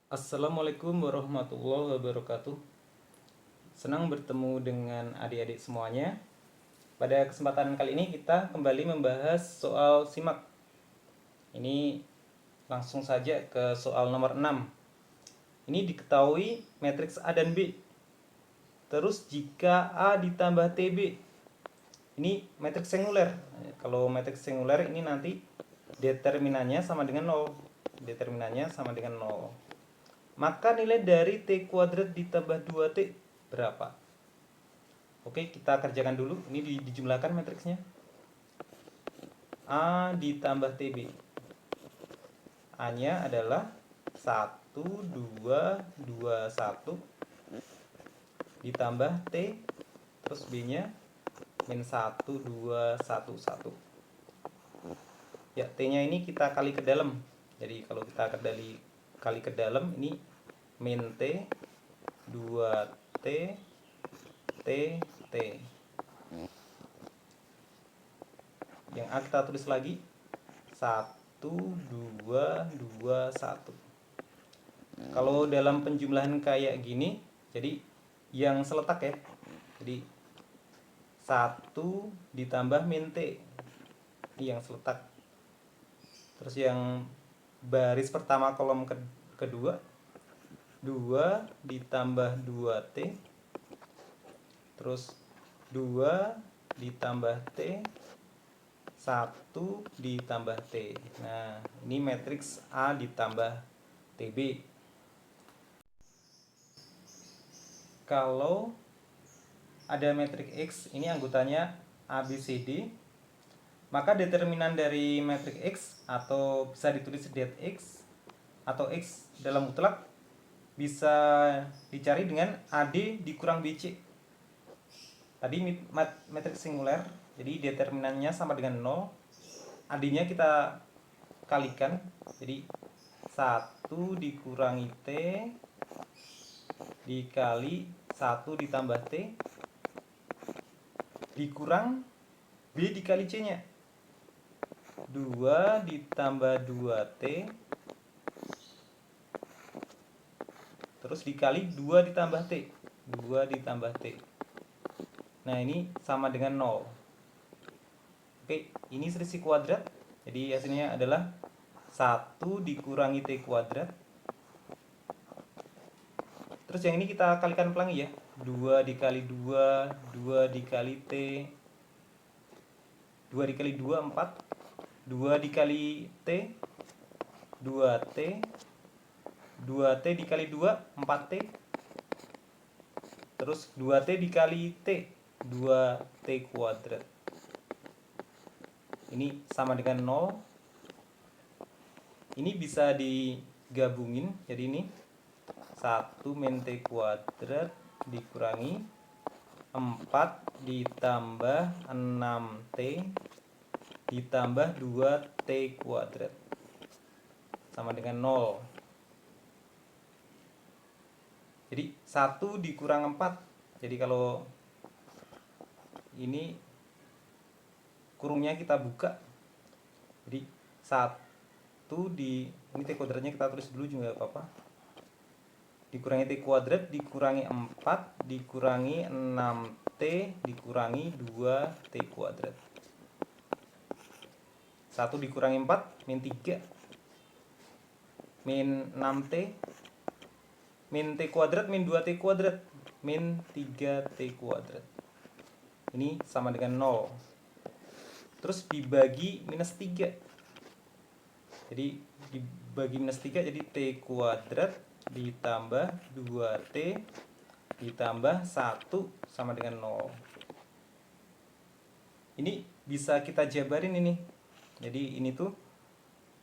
Assalamualaikum warahmatullahi wabarakatuh. Senang bertemu dengan adik-adik semuanya. Pada kesempatan kali ini kita kembali membahas soal simak. Ini langsung saja ke soal nomor 6. Ini diketahui matriks A dan B. Terus jika A ditambah TB, ini matriks singuler. Kalau matriks singuler ini nanti determinannya sama dengan 0. Determinannya sama dengan 0. Maka nilai dari T kuadrat ditambah 2T berapa? Oke, kita kerjakan dulu. Ini dijumlahkan matriksnya. A ditambah TB. A-nya adalah 1, 2, 2, 1 ditambah T, terus B-nya min 1, 2, 1, 1. Ya, T-nya ini kita kali ke dalam. Jadi kalau kita kali ke dalam, ini min T, 2T, T, T. Yang A kita tulis lagi 1, 2, 2, 1. Kalau dalam penjumlahan kayak gini, jadi yang seletak ya. Jadi 1 ditambah min T. Ini yang seletak. Terus yang baris pertama kolom kedua 2 ditambah 2T. Terus 2 ditambah T, 1 ditambah T. Nah, ini matriks A ditambah TB. Kalau ada matriks X, ini anggotanya A, B, C, D, maka determinan dari matriks X atau bisa ditulis det X atau X dalam mutlak bisa dicari dengan AD dikurang BC. Tadi matriks singuler, jadi determinannya sama dengan 0. AD-nya kita kalikan, jadi 1 dikurangi T dikali 1 ditambah T dikurang B dikali C-nya. 2 ditambah 2T terus dikali 2 ditambah T. 2 ditambah T. Nah, ini sama dengan 0. Oke, ini selisih kuadrat. Jadi hasilnya adalah 1 dikurangi T kuadrat. Terus yang ini kita kalikan pelangi ya. 2 dikali 2, 2 dikali T, 2 dikali 2, 4. 2 dikali T, 2T. 2T dikali 2, 4T. Terus 2T dikali T, 2T kuadrat. Ini sama dengan 0. Ini bisa digabungin. Jadi ini 1 min T kuadrat dikurangi 4 ditambah 6T ditambah 2T kuadrat sama dengan 0. Jadi 1 dikurang 4. Jadi kalau ini kurungnya kita buka. Jadi 1 ini T kuadratnya kita tulis dulu juga gak apa-apa. Dikurangi T kuadrat dikurangi 4 dikurangi 6T dikurangi 2T kuadrat. 1 dikurangi 4 min 3 min 6T min T kuadrat min 2T kuadrat min 3T kuadrat. Ini sama dengan 0. Terus dibagi minus 3. Jadi dibagi minus 3 jadi T kuadrat ditambah 2T ditambah 1 sama dengan 0. Ini bisa kita jabarin ini. Jadi ini tuh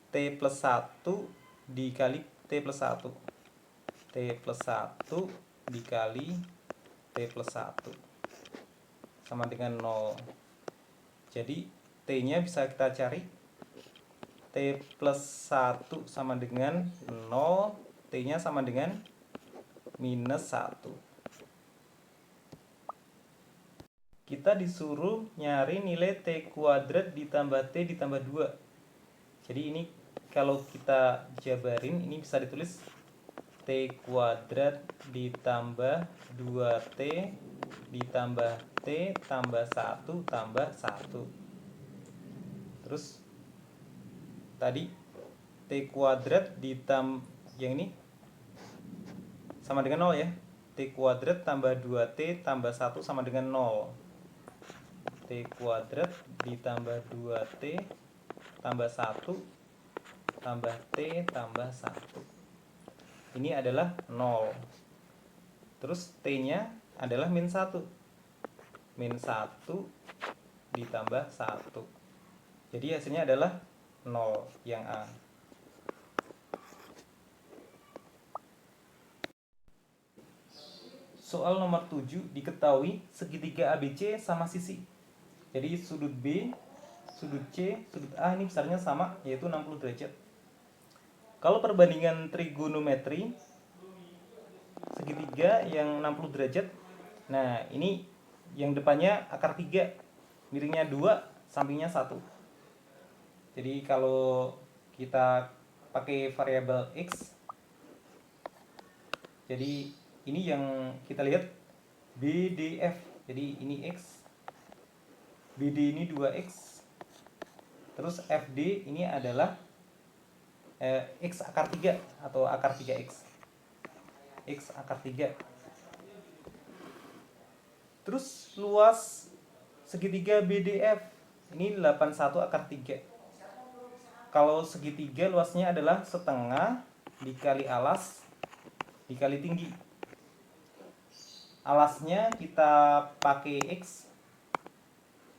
T plus 1 dikali T plus 1. T plus 1 dikali T plus 1 sama dengan 0. Jadi T-nya bisa kita cari. T plus 1 sama dengan 0. T-nya sama dengan minus 1. Kita disuruh nyari nilai T kuadrat ditambah T ditambah 2. Jadi ini kalau kita jabarin, ini bisa ditulis T kuadrat ditambah 2T ditambah T tambah 1 tambah 1. Terus tadi T kuadrat ditambah yang ini sama dengan 0 ya. T kuadrat tambah 2T tambah 1 sama dengan 0. T kuadrat ditambah 2T tambah 1 tambah T tambah 1. Ini adalah 0. Terus T-nya adalah min 1. Min 1 ditambah 1. Jadi hasilnya adalah 0 yang A. Soal nomor 7, diketahui segitiga ABC sama sisi. Jadi sudut B, sudut C, sudut A ini besarnya sama, yaitu 60 derajat. Kalau perbandingan trigonometri segitiga yang 60 derajat, nah ini yang depannya akar 3, miringnya 2, sampingnya 1. Jadi kalau kita pakai variabel X, jadi ini yang kita lihat BDF. Jadi ini X, BD ini 2X, terus FD ini adalah X akar 3 atau akar 3X. X akar 3. Terus luas segitiga BDF ini 81 akar 3. Kalau segitiga luasnya adalah setengah dikali alas dikali tinggi. Alasnya kita pakai X.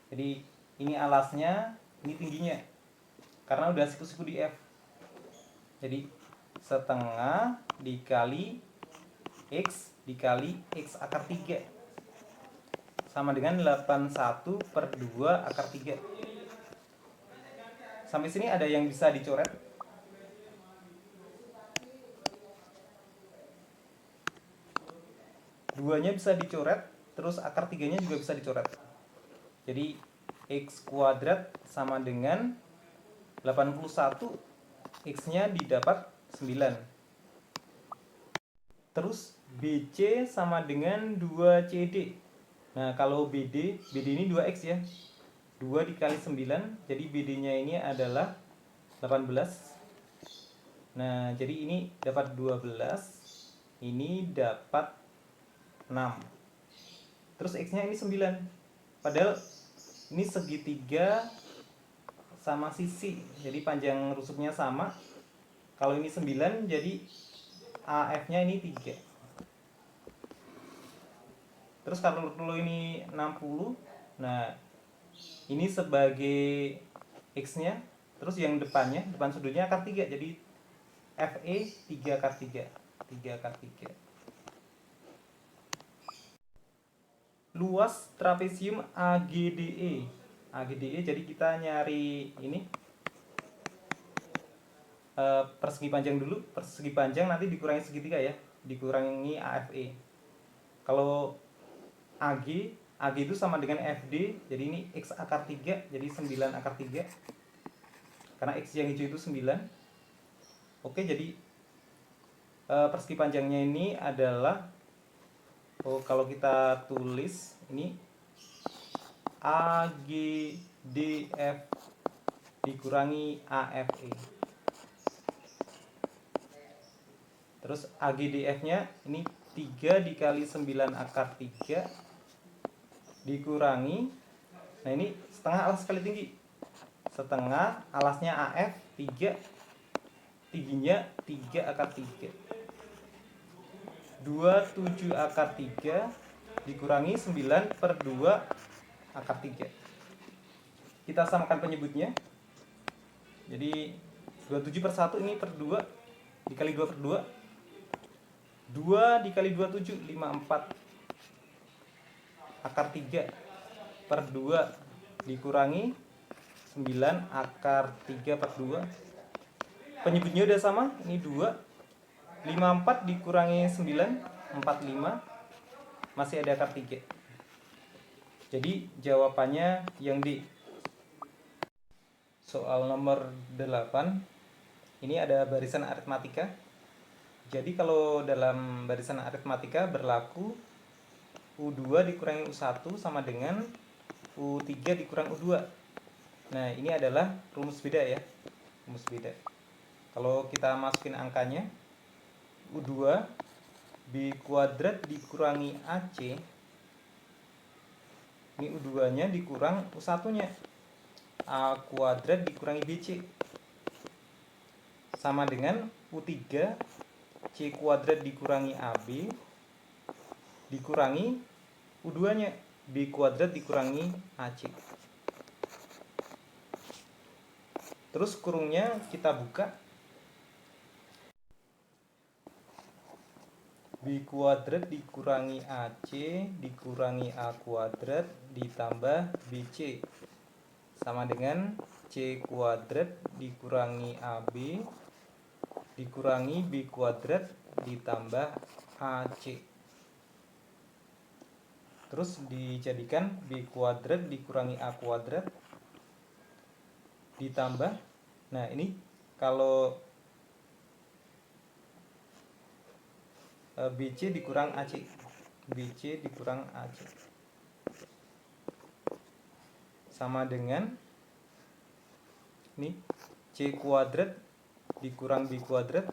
Jadi ini alasnya, ini tingginya. Karena udah siku-siku di F. Jadi setengah dikali X dikali X akar 3 sama dengan 81 per 2 akar 3. Sampai sini ada yang bisa dicoret? Duanya bisa dicoret, terus akar 3-nya juga bisa dicoret. Jadi X kuadrat sama dengan 81, X-nya didapat 9. Terus BC sama dengan 2CD. Nah kalau BD ini 2X ya, 2 dikali 9, jadi BD-nya ini adalah 18. Nah jadi ini dapat 12, ini dapat 6. Terus X-nya ini 9. Padahal ini segitiga sama sisi, jadi panjang rusuknya sama. Kalau ini 9, jadi AF-nya ini 3. Terus kalau ini 60, nah ini sebagai X-nya, terus yang depannya, depan sudutnya akar 3, jadi FE 3 akar 3. 3 akar 3. Luas trapesium AGDE. AGDE, jadi kita nyari ini persegi panjang dulu. Persegi panjang nanti dikurangi segitiga ya, dikurangi AFE. Kalau AG itu sama dengan FD, jadi ini X akar 3, jadi 9 akar 3. Karena X yang hijau itu 9. Oke, jadi persegi panjangnya ini adalah, kalau kita tulis ini AGDF dikurangi AFE. Terus AGDF-nya ini 3 dikali 9 akar 3 dikurangi, nah ini setengah alas kali tinggi. Setengah alasnya AF 3, tingginya 3 akar 3. 27 akar 3 dikurangi 9 per 2 akar 3. Kita samakan penyebutnya. Jadi 27 per 1 ini per 2 dikali 2 per 2. 2 dikali 27, 54 akar 3 per 2 dikurangi 9 akar 3 per 2. Penyebutnya udah sama, ini 2. 54 dikurangi 9, 45, masih ada akar 3. Jadi jawabannya yang D. Soal nomor 8, ini ada barisan aritmatika. Jadi kalau dalam barisan aritmatika berlaku U2 dikurangi U1 sama dengan U3 dikurang U2. Nah, ini adalah rumus beda ya. Rumus beda. Kalau kita masukin angkanya, U2 B kuadrat dikurangi AC, ini U2 nya dikurang U1 nya, A kuadrat dikurangi BC, sama dengan U3 C kuadrat dikurangi AB dikurangi U2 nya, B kuadrat dikurangi AC. Terus kurungnya kita buka, B kuadrat dikurangi AC dikurangi A kuadrat ditambah BC sama dengan C kuadrat dikurangi AB dikurangi B kuadrat ditambah AC. Terus dijadikan B kuadrat dikurangi A kuadrat ditambah, nah ini kalau BC dikurang AC, BC dikurang AC sama dengan ini C kuadrat dikurang B kuadrat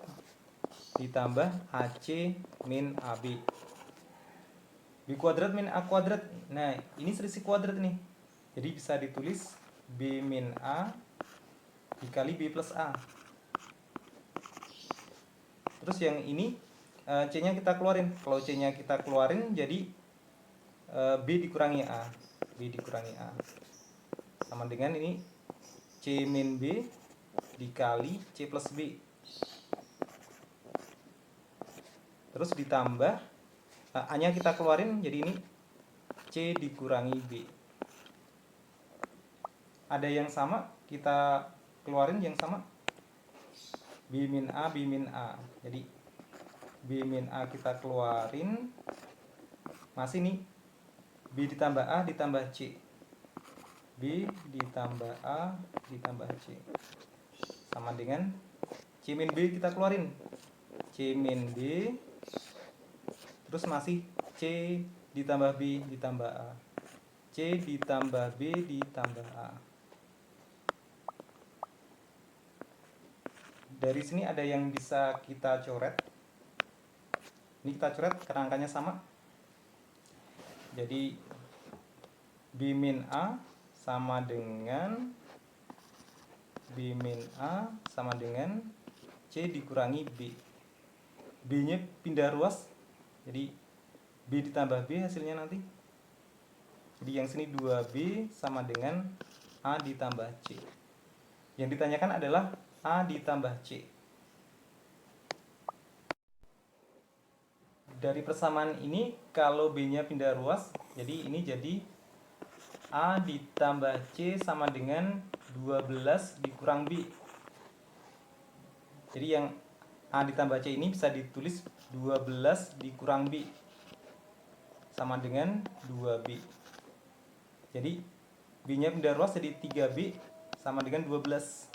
ditambah AC min AB. B kuadrat min A kuadrat, nah ini selisih kuadrat nih, jadi bisa ditulis B min A dikali B plus A. Terus yang ini C nya kita keluarin, kalau C nya kita keluarin jadi B dikurangi A, B dikurangi A sama dengan ini C min B dikali C plus B, terus ditambah A nya kita keluarin jadi ini C dikurangi B. Ada yang sama kita keluarin, yang sama B min A, B min A, jadi B min A kita keluarin, masih nih B ditambah A ditambah C, B ditambah A ditambah C sama dengan C min B kita keluarin, C min B, terus masih C ditambah B ditambah A, C ditambah B ditambah A. Dari sini ada yang bisa kita coret, ini kita coret karena angkanya sama, jadi B min A sama dengan B min A sama dengan C dikurangi B. B nya pindah ruas, jadi B ditambah B hasilnya nanti, jadi yang sini 2B sama dengan A ditambah C. Yang ditanyakan adalah A ditambah C. Dari persamaan ini kalau B nya pindah ruas, jadi ini jadi A ditambah C sama dengan 12 dikurang B. Jadi yang A ditambah C ini bisa ditulis 12 dikurang B sama dengan 2B. Jadi B nya pindah ruas jadi 3B sama dengan 12.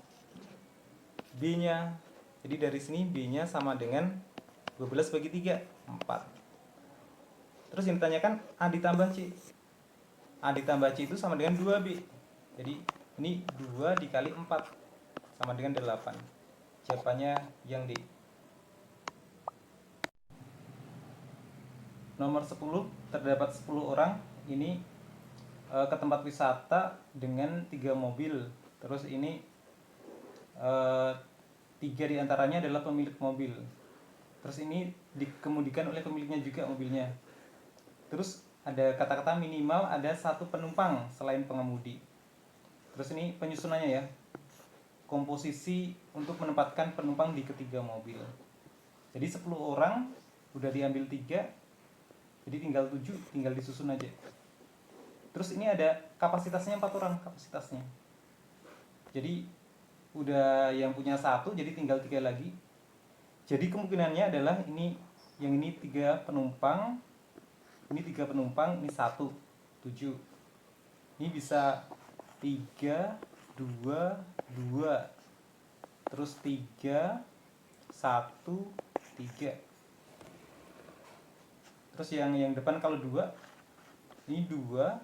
B nya, jadi dari sini B nya sama dengan 12 bagi 3, 4. Terus yang ditanyakan A ditambah C. A ditambah C itu sama dengan 2B. Jadi ini 2 dikali 4 sama dengan 8. Jawabannya yang D. Nomor 10, terdapat 10 orang ini ke tempat wisata dengan 3 mobil. Terus ini 3 diantaranya adalah pemilik mobil. Terus ini dikemudikan oleh pemiliknya juga mobilnya. Terus ada kata-kata minimal ada 1 penumpang selain pengemudi. Terus ini penyusunannya ya, komposisi untuk menempatkan penumpang di ketiga mobil. Jadi 10 orang udah diambil 3, jadi tinggal 7, tinggal disusun aja. Terus ini ada kapasitasnya 4 orang kapasitasnya. Jadi udah yang punya 1, jadi tinggal 3 lagi. Jadi kemungkinannya adalah ini, yang ini 3 penumpang, ini 3 penumpang, ini 1, 7. Ini bisa 3, 2, 2. Terus 3, 1, 3. Terus yang depan kalau 2, ini 2,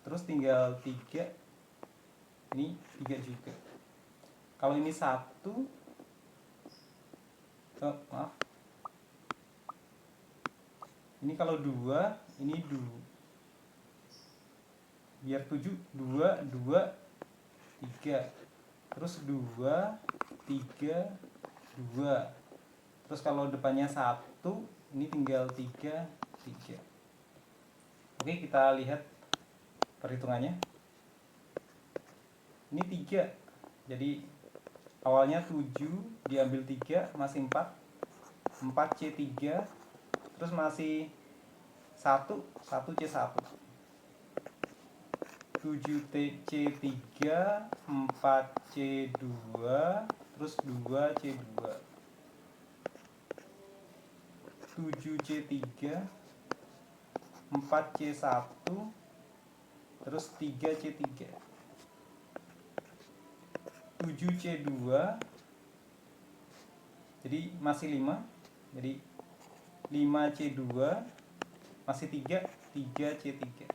terus tinggal 3, ini 3 juga. Kalau ini 1, maaf, ini kalau 2, ini 2, biar 7, 2, 2, 3, terus 2, 3, 2. Terus kalau depannya 1, ini tinggal 3, 3. Oke, kita lihat perhitungannya. Ini 3, jadi awalnya 7, diambil 3, masih 4, 4C3, terus masih 1, 1C1, 7C3, 4C2, terus 2C2, 7C3, 4C1, terus 3C3, 7C2, jadi masih 5, jadi 5C2, masih 3, 3C3,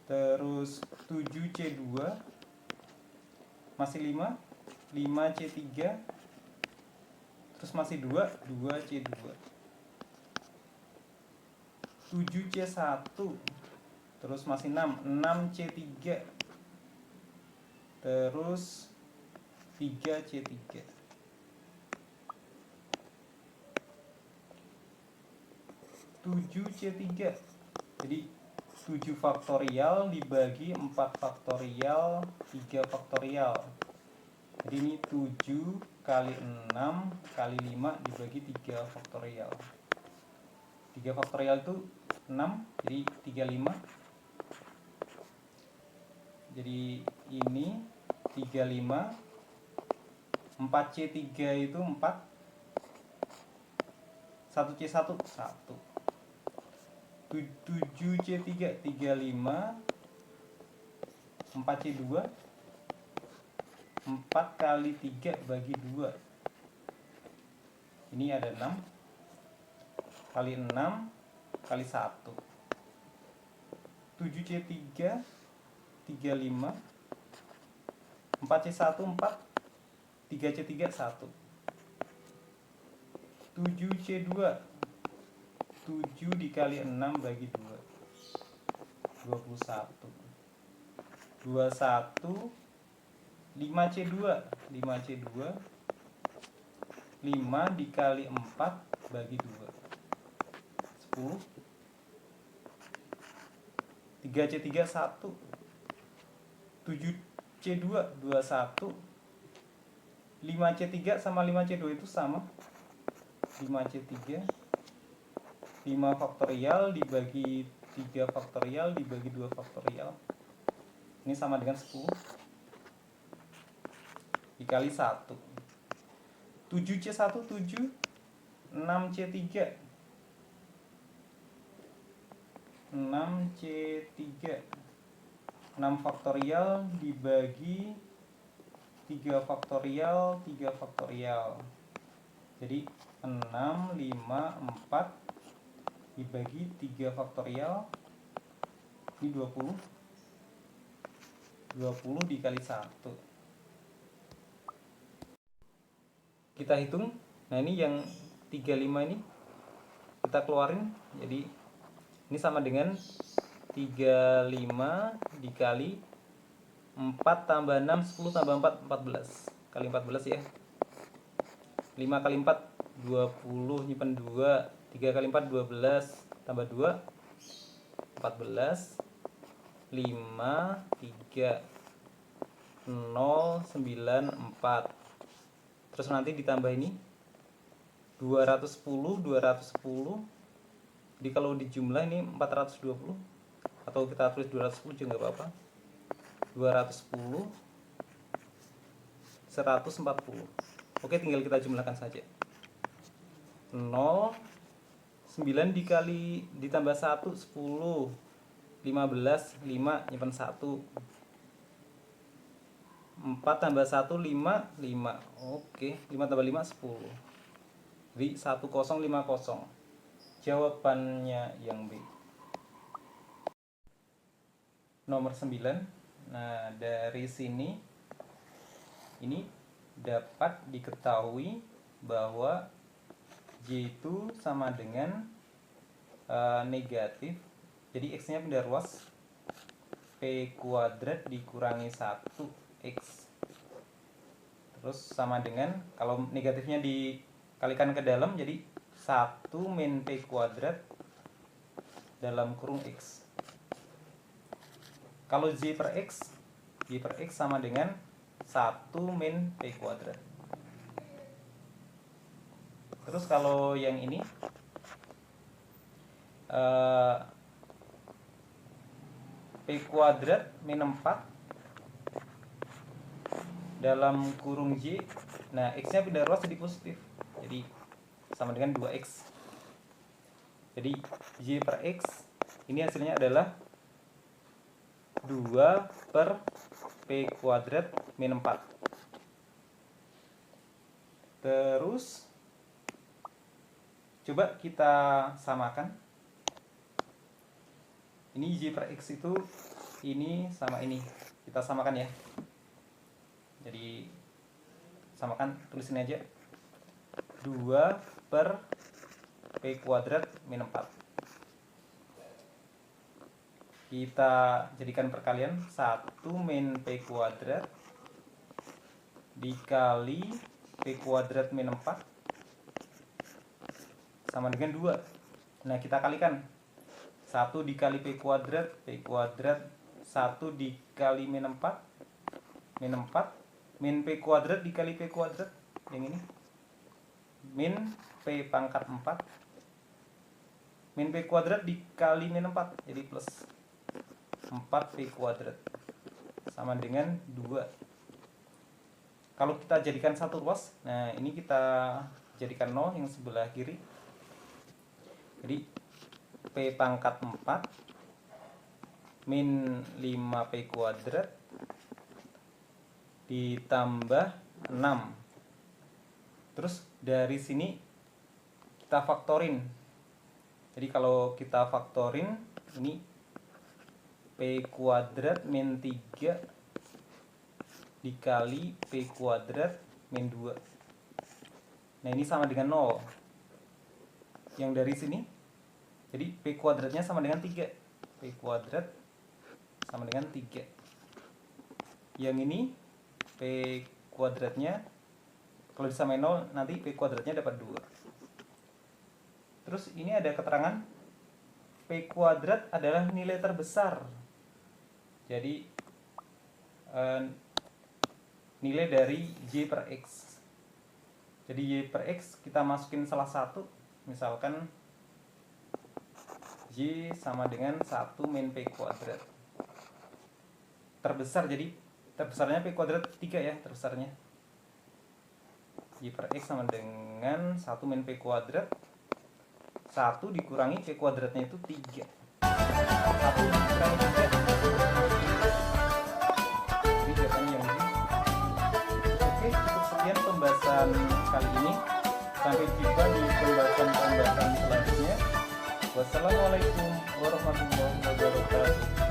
terus 7C2, masih 5, 5C3, terus masih 2, 2C2, 7C1, terus masih 6, 6C3, terus 3C3. 7C3, jadi 7 faktorial dibagi 4 faktorial 3 faktorial, jadi ini 7 kali 6 kali 5 dibagi 3 faktorial. 3 faktorial itu 6, jadi 35, jadi ini 35, 4C3 itu 4, 1C1 1, 7C3 35, 4C2, 4 kali 3 bagi 2, ini ada 6, kali 6 kali 1, 7C3 35, 4C1 4, 3C3 1, 7C2, 7 dikali 6 bagi 2, 21, 21, 5C2, 5C2, 5 dikali 4 bagi 2, 10, 3C3 1, 7C2 21, 5C3 sama 5C2 itu sama, 5C3, 5 faktorial dibagi 3 faktorial dibagi 2 faktorial, ini sama dengan 10 dikali 1, 7C1 7, 6C3, 6C3, 6 faktorial dibagi 3 faktorial 3 faktorial, jadi 6, 5, 4 dibagi 3 faktorial, ini 20, 20 dikali 1, kita hitung. Nah ini yang 35 ini kita keluarin, jadi ini sama dengan 35 dikali 4 tambah 6, 10 tambah 4, 14 kali 14 ya, 5 kali 4 20, nyimpen 2, 3 kali 4 12, tambah 2 14, 5, 3, 0, 9, 4, terus nanti ditambah ini 210, 210, jadi kalau dijumlah ini 420, atau kita tulis 210 juga nggak apa-apa, 210, 140. Oke, tinggal kita jumlahkan saja. 0, 9 dikali ditambah 1, 10, 15, 5, nyimpan 1, 4 tambah 1 5, 5. Oke, 5 tambah 5 10. Jadi 1050. Jawabannya yang B. Nomor 9. Nah, dari sini ini dapat diketahui bahwa Y itu sama dengan negatif. Jadi X-nya pindah ruas, P kuadrat dikurangi 1X. Terus sama dengan, kalau negatifnya dikalikan ke dalam, jadi 1 min P kuadrat dalam kurung X. Kalau Y per X sama dengan 1 min P kuadrat. Terus kalau yang ini P kuadrat min 4 dalam kurung Y. Nah, X-nya pindah ruas jadi positif. Jadi sama dengan 2X. Jadi Y per X ini hasilnya adalah 2 per P kuadrat min 4. Terus coba kita samakan. Ini Y per X itu ini sama ini. Kita samakan ya. Jadi samakan, tulisin aja 2 per P kuadrat min 4. Kita jadikan perkalian 1 min P kuadrat dikali P kuadrat min 4 sama dengan 2. Nah, kita kalikan 1 dikali P kuadrat 1 dikali min 4 min P kuadrat dikali P kuadrat yang ini min P pangkat 4 min P kuadrat dikali min 4 jadi plus 4P kuadrat sama dengan 2. Kalau kita jadikan satu ruas, nah ini kita jadikan 0 yang sebelah kiri. Jadi P pangkat 4 min 5P kuadrat ditambah 6. Terus dari sini kita faktorin. Jadi kalau kita faktorin, ini P kuadrat min 3 dikali P kuadrat min 2. Nah, ini sama dengan 0. Yang dari sini, jadi P kuadratnya sama dengan 3. P kuadrat sama dengan 3. Yang ini P kuadratnya, kalau disamain 0, nanti P kuadratnya dapat 2. Terus ini ada keterangan P kuadrat adalah nilai terbesar. Jadi nilai dari Y per X. Jadi Y per X kita masukin salah satu. Misalkan Y sama dengan 1 min P kuadrat. Terbesar, jadi terbesarnya P kuadrat 3 ya, terbesarnya. Y per X sama dengan 1 min P kuadrat. 1 dikurangi P kuadratnya itu 3. 1 dikurangi 3. Ini jawabannya yang ini. Oke, cukup sekian pembahasan kali ini. Sampai jumpa di pembahasan selanjutnya. Wassalamualaikum warahmatullahi wabarakatuh.